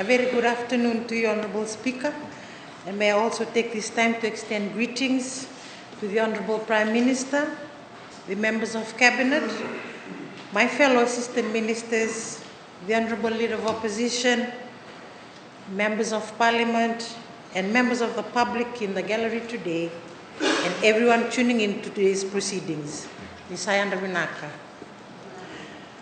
A very good afternoon to you, Honorable Speaker. And may I also take this time to extend greetings to the Honorable Prime Minister, the members of Cabinet, my fellow Assistant Ministers, the Honorable Leader of Opposition, members of Parliament, and members of the public in the gallery today, and everyone tuning in to today's proceedings. Nisayanda Vinaka.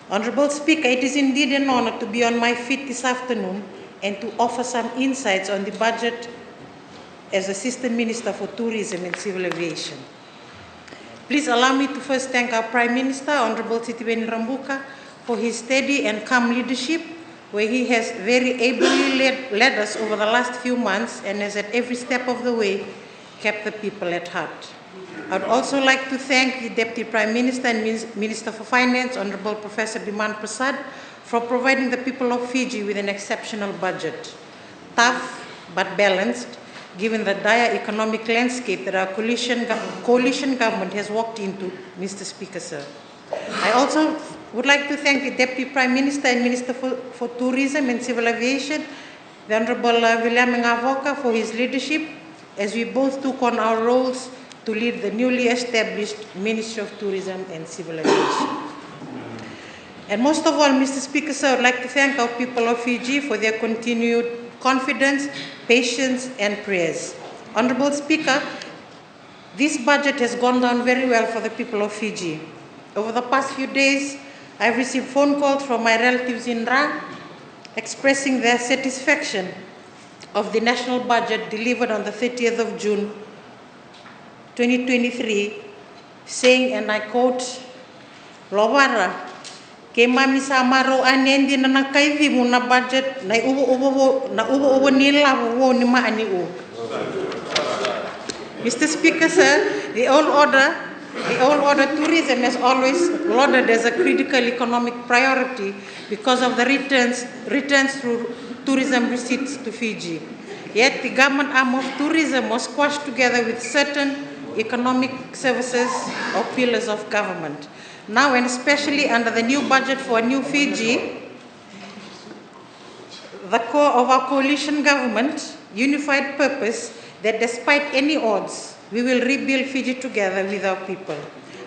Honorable Speaker, it is indeed an honor to be on my feet this afternoon and to offer some insights on the budget as Assistant Minister for Tourism and Civil Aviation. Please allow me to first thank our Prime Minister, Honorable Alitia Bainivalu, for his steady and calm leadership, where he has very ably led us over the last few months and has at every step of the way kept the people at heart. I would also like to thank the Deputy Prime Minister and Minister for Finance, Honorable Professor Biman Prasad, for providing the people of Fiji with an exceptional budget. Tough but balanced, given the dire economic landscape that our coalition government has walked into, Mr. Speaker, sir. I also would like to thank the Deputy Prime Minister and Minister for Tourism and Civil Aviation, the Honorable William Ngavoka, for his leadership as we both took on our roles to lead the newly established Ministry of Tourism and Civil Aviation. And most of all, Mr. Speaker, sir, I would like to thank our people of Fiji for their continued confidence, patience, and prayers. Honorable Speaker, this budget has gone down very well for the people of Fiji. Over the past few days, I've received phone calls from my relatives in Ra expressing their satisfaction of the national budget delivered on the 30th of June 2023, saying, and I quote, "Lowara, ke mami sa maro anendi na nakaivi mo na budget na ubo nila wo ni maani u." Mr. Speaker, sir, the old order tourism has always lauded as a critical economic priority because of the returns through tourism receipts to Fiji. Yet the government arm of tourism was squashed together with certain economic services or pillars of government. Now, and especially under the new budget for a new Fiji, the core of our coalition government unified purpose that despite any odds, we will rebuild Fiji together with our people.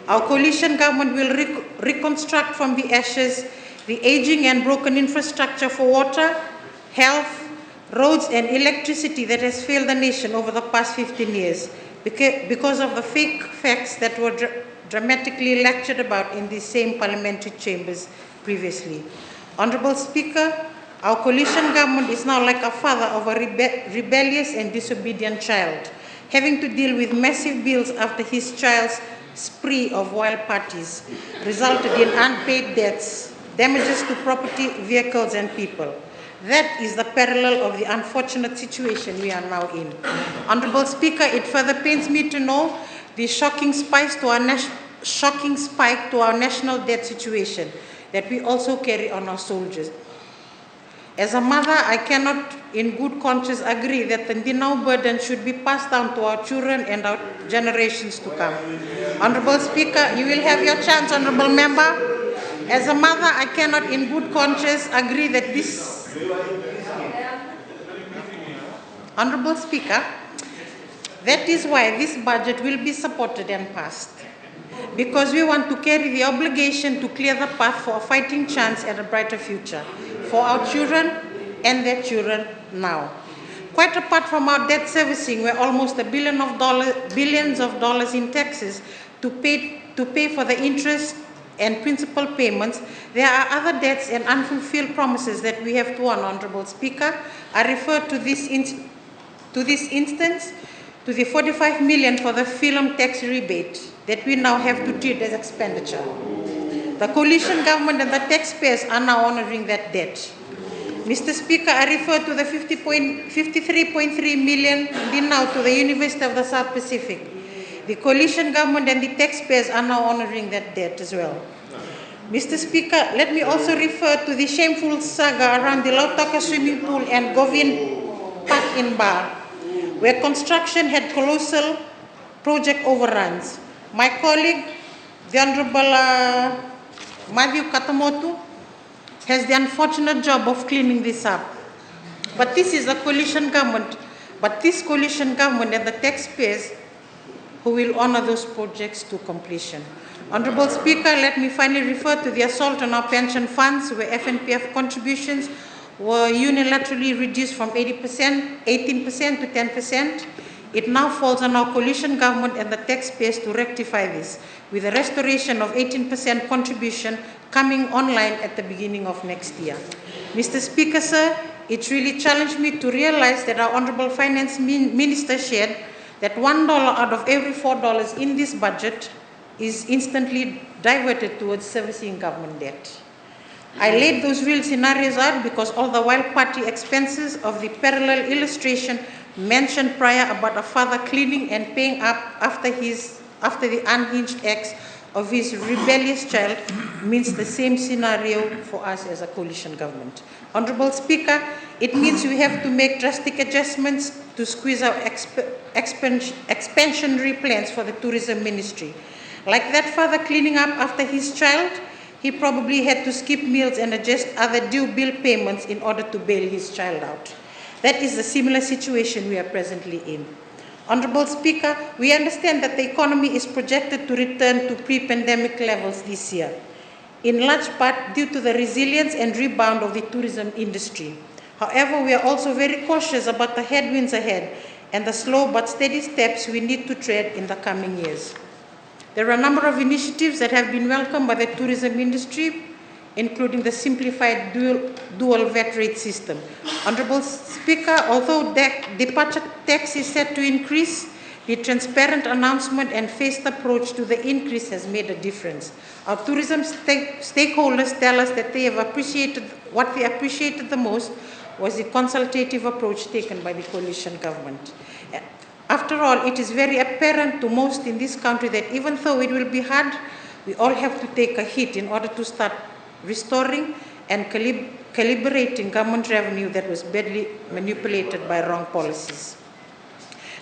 Our coalition government will reconstruct from the ashes the aging and broken infrastructure for water, health, roads, and electricity that has failed the nation over the past 15 years because of the fake facts that were dramatically lectured about in these same parliamentary chambers previously. Honorable Speaker, our coalition government is now like a father of a rebellious and disobedient child, having to deal with massive bills after his child's spree of wild parties resulted in unpaid debts, damages to property, vehicles, and people. That is the parallel of the unfortunate situation we are now in. Honorable Speaker, it further pains me to know the shocking spike to our national debt situation that we also carry on our soldiers. As a mother, I cannot in good conscience agree that the Ndinau burden should be passed down to our children and our generations to come. Honorable Speaker, you will have your chance, Honorable Member. As a mother, I cannot in good conscience agree that this... Honorable Speaker, that is why this budget will be supported and passed, because we want to carry the obligation to clear the path for a fighting chance at a brighter future for our children and their children now. Quite apart from our debt servicing, where almost billions of dollars in taxes to pay for the interest and principal payments, there are other debts and unfulfilled promises that we have to honor, Honorable Speaker. I refer to this instance to the 45 million for the film tax rebate that we now have to treat as expenditure. The coalition government and the taxpayers are now honoring that debt. Mr. Speaker, I refer to the 53.3 million now to the University of the South Pacific. The coalition government and the taxpayers are now honoring that debt as well. Mr. Speaker, let me also refer to the shameful saga around the Lautaka swimming pool and Govin Park in Bar, where construction had colossal project overruns. My colleague, the Honorable Matthew Katamoto, has the unfortunate job of cleaning this up. But this is a coalition government. But this coalition government and the taxpayers who will honor those projects to completion. Honorable Speaker, let me finally refer to the assault on our pension funds, where FNPF contributions were unilaterally reduced from 18% to 10%. It now falls on our coalition government and the taxpayers to rectify this, with a restoration of 18% contribution coming online at the beginning of next year. Mr. Speaker, sir, it really challenged me to realize that our Honorable Finance Minister shared that $1 out of every $4 in this budget is instantly diverted towards servicing government debt. I laid those real scenarios out because all the while party expenses of the parallel illustration mentioned prior about a father cleaning and paying up after the unhinged acts of his rebellious child means the same scenario for us as a coalition government. Honorable Speaker, it means we have to make drastic adjustments to squeeze our expansionary plans for the tourism ministry. Like that father cleaning up after his child, he probably had to skip meals and adjust other due bill payments in order to bail his child out. That is the similar situation we are presently in. Honorable Speaker, we understand that the economy is projected to return to pre-pandemic levels this year, in large part due to the resilience and rebound of the tourism industry. However, we are also very cautious about the headwinds ahead and the slow but steady steps we need to tread in the coming years. There are a number of initiatives that have been welcomed by the tourism industry, including the simplified dual VAT rate system. Honorable Speaker, although departure tax is set to increase, the transparent announcement and phased approach to the increase has made a difference. Our tourism stakeholders tell us that what they appreciated the most was the consultative approach taken by the coalition government. After all, it is very apparent to most in this country that even though it will be hard, we all have to take a hit in order to start restoring and calibrating government revenue that was badly manipulated by wrong policies.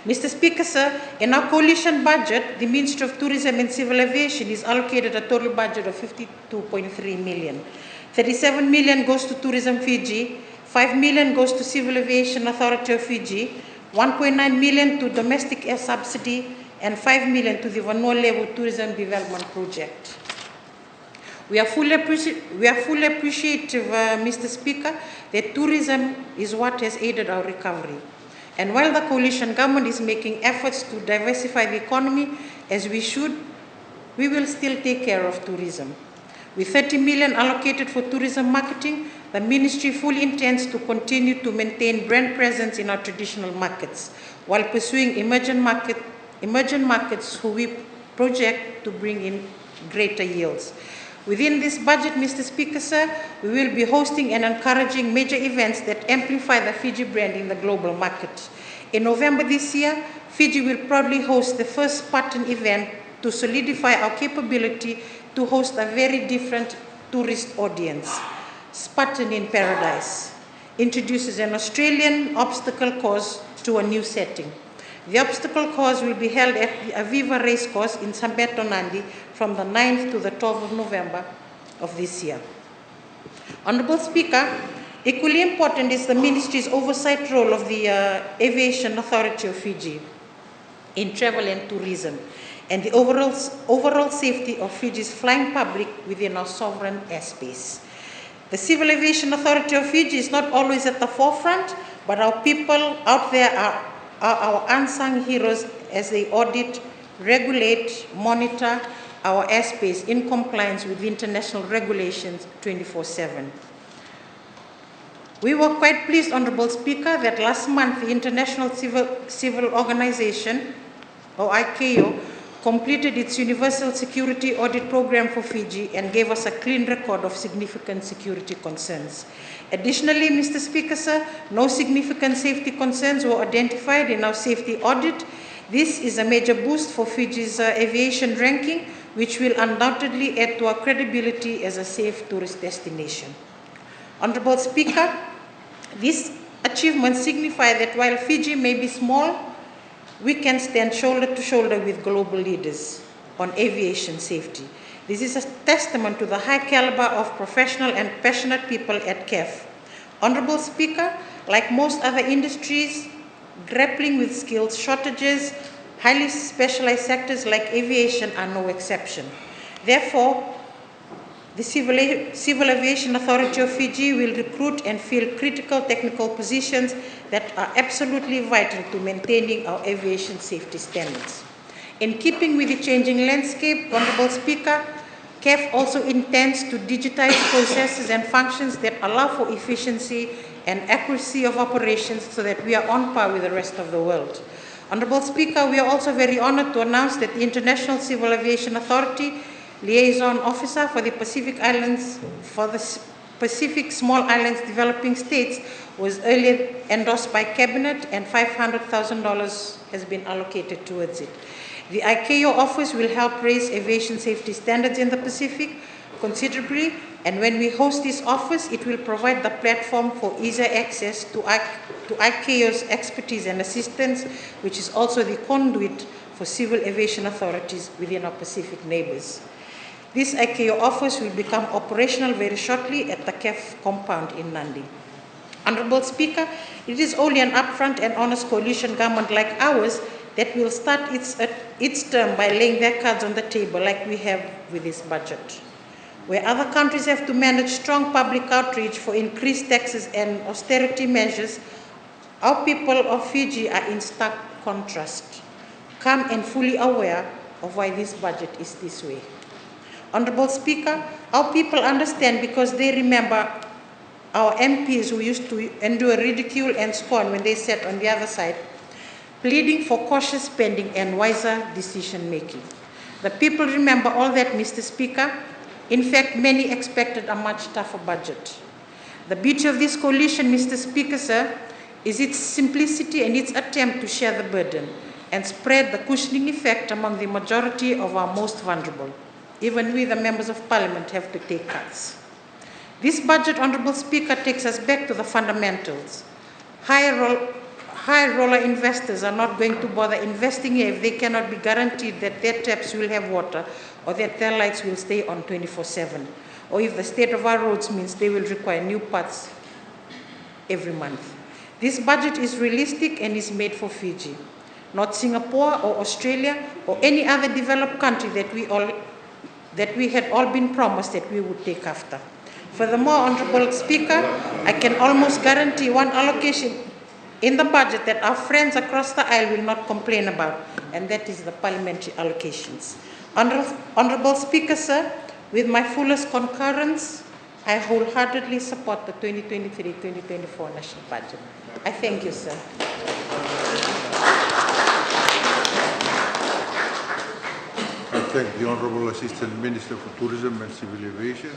Mr. Speaker, sir, in our coalition budget, the Ministry of Tourism and Civil Aviation is allocated a total budget of 52.3 million. 37 million goes to Tourism Fiji, 5 million goes to Civil Aviation Authority of Fiji, 1.9 million to domestic air subsidy, and 5 million to the Vanua-level tourism development project. We are fully appreciative, Mr. Speaker, that tourism is what has aided our recovery. And while the coalition government is making efforts to diversify the economy, as we should, we will still take care of tourism. With 30 million allocated for tourism marketing, the ministry fully intends to continue to maintain brand presence in our traditional markets, while pursuing emerging markets who we project to bring in greater yields. Within this budget, Mr. Speaker, sir, we will be hosting and encouraging major events that amplify the Fiji brand in the global market. In November this year, Fiji will proudly host the first Spartan event to solidify our capability to host a very different tourist audience. Spartan in Paradise introduces an Australian obstacle course to a new setting. The obstacle course will be held at the Aviva Racecourse in Sambeto, Nandi from the 9th to the 12th of November of this year. Honorable Speaker, equally important is the Ministry's oversight role of the Aviation Authority of Fiji in travel and tourism, and the overall safety of Fiji's flying public within our sovereign airspace. The Civil Aviation Authority of Fiji is not always at the forefront, but our people out there are our unsung heroes as they audit, regulate, monitor our airspace in compliance with international regulations 24/7. We were quite pleased, Honorable Speaker, that last month the International Civil Organization, or ICAO, completed its Universal Security Audit Program for Fiji and gave us a clean record of significant security concerns. Additionally, Mr. Speaker, sir, no significant safety concerns were identified in our safety audit. This is a major boost for Fiji's aviation ranking, which will undoubtedly add to our credibility as a safe tourist destination. Honorable Speaker, these achievements signify that while Fiji may be small, we can stand shoulder to shoulder with global leaders on aviation safety. This is a testament to the high caliber of professional and passionate people at CAF. Honorable Speaker, like most other industries grappling with skills shortages, highly specialized sectors like aviation are no exception. Therefore, the Civil Aviation Authority of Fiji will recruit and fill critical technical positions that are absolutely vital to maintaining our aviation safety standards. In keeping with the changing landscape, Honorable Speaker, CAF also intends to digitize processes and functions that allow for efficiency and accuracy of operations so that we are on par with the rest of the world. Honorable Speaker, we are also very honored to announce that the International Civil Aviation Authority Liaison Officer for the Pacific Small Islands Developing States was earlier endorsed by Cabinet, and $500,000 has been allocated towards it. The ICAO office will help raise aviation safety standards in the Pacific considerably, and when we host this office, it will provide the platform for easier access to ICAO's expertise and assistance, which is also the conduit for civil aviation authorities within our Pacific neighbors. This ICAO office will become operational very shortly at the CAF compound in Nandi. Honorable Speaker, it is only an upfront and honest coalition government like ours that will start its term by laying their cards on the table like we have with this budget. Where other countries have to manage strong public outreach for increased taxes and austerity measures, our people of Fiji are in stark contrast, calm and fully aware of why this budget is this way. Honorable Speaker, our people understand because they remember our MPs who used to endure ridicule and scorn when they sat on the other side, pleading for cautious spending and wiser decision-making. The people remember all that, Mr. Speaker. In fact, many expected a much tougher budget. The beauty of this coalition, Mr. Speaker, sir, is its simplicity and its attempt to share the burden and spread the cushioning effect among the majority of our most vulnerable. Even we, the members of parliament, have to take cuts. This budget, Honorable Speaker, takes us back to the fundamentals. High roller investors are not going to bother investing here if they cannot be guaranteed that their taps will have water or that their lights will stay on 24/7, or if the state of our roads means they will require new parts every month. This budget is realistic and is made for Fiji, not Singapore or Australia or any other developed country that we had all been promised that we would take after. Furthermore, Honorable Speaker, I can almost guarantee one allocation in the budget that our friends across the aisle will not complain about, and that is the parliamentary allocations. Honorable Speaker, sir, with my fullest concurrence, I wholeheartedly support the 2023-2024 national budget. I thank you, sir. I thank the Honourable Assistant Minister for Tourism and Civil Aviation.